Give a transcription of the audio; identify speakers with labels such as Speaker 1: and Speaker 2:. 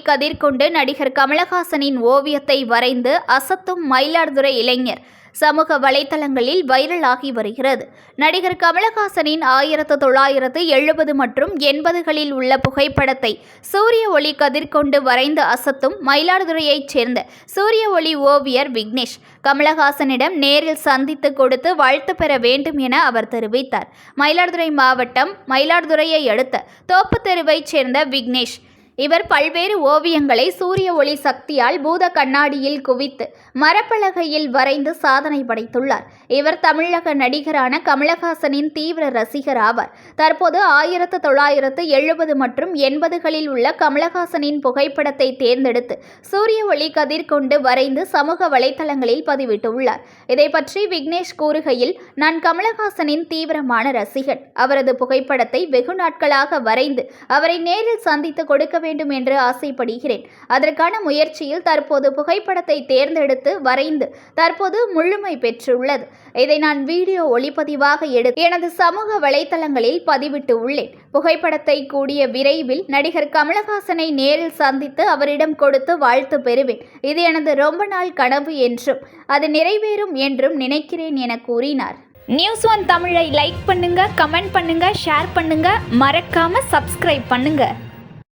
Speaker 1: கதிர் கொண்டு நடிகர் கமலஹாசனின் ஓவியத்தை வரைந்து அசத்தும் மயிலாடுதுறை இளைஞர் சமூக வலைதளங்களில் வைரலாகி வருகிறது. நடிகர் கமலஹாசனின் 1970 மற்றும் 80களில் உள்ள புகைப்படத்தை சூரிய ஒளி கதிர் கொண்டு வரைந்து அசத்தும் மயிலாடுதுறையைச் சேர்ந்த சூரிய ஒளி ஓவியர் விக்னேஷ் கமலஹாசனிடம் நேரில் சந்தித்து கொடுத்து வாழ்த்து பெற வேண்டும் என அவர் தெரிவித்தார். மயிலாடுதுறை மாவட்டம் மயிலாடுதுறையை அடுத்த தோப்புத்தெருவைச் சேர்ந்த விக்னேஷ் இவர் பல்வேறு ஓவியங்களை சூரிய ஒளி சக்தியால் பூத கண்ணாடியில் குவித்து மரப்பலகையில் வரைந்து சாதனை படைத்துள்ளார். இவர் தமிழக நடிகரான கமலஹாசனின் தீவிர ரசிகர் ஆவார். தற்போது 1970 மற்றும் 80களில் உள்ள கமலஹாசனின் புகைப்படத்தை தேர்ந்தெடுத்து சூரிய ஒளி கதிர் கொண்டு வரைந்து சமூக வலைதளங்களில் பதிவிட்டுள்ளார். இதை பற்றி விக்னேஷ் கூறுகையில், நான் கமலஹாசனின் தீவிரமான ரசிகன். அவரது புகைப்படத்தை வெகு நாட்களாக வரைந்து அவரை நேரில் சந்தித்து கொடுக்க வேண்டும் என்று ஆசைப்படுகிறேன். அதற்கான முயற்சியில் தற்போது புகைப்படத்தை தேர்ந்தெடுத்து வரைந்து தற்போது முழுமை பெற்றுள்ளது. இதை நான் வீடியோ ஒளிப்பதிவாக எடுத்து எனது சமூக வலைதளங்களில் பதிவிட்டு உள்ளேன். புகைப்படத்தை கூடிய விரைவில் நடிகர் கமலஹாசனை நேரில் சந்தித்து அவரிடம் கொடுத்து வாழ்த்து பெறுவேன். இது எனது ரொம்ப நாள் கனவு என்றும் அது நிறைவேறும் என்றும் நினைக்கிறேன் என கூறினார். News1 தமிழை லைக் பண்ணுங்க, கமெண்ட் பண்ணுங்க, ஷேர் பண்ணுங்க, மறக்காம சப்ஸ்கிரைப் பண்ணுங்க.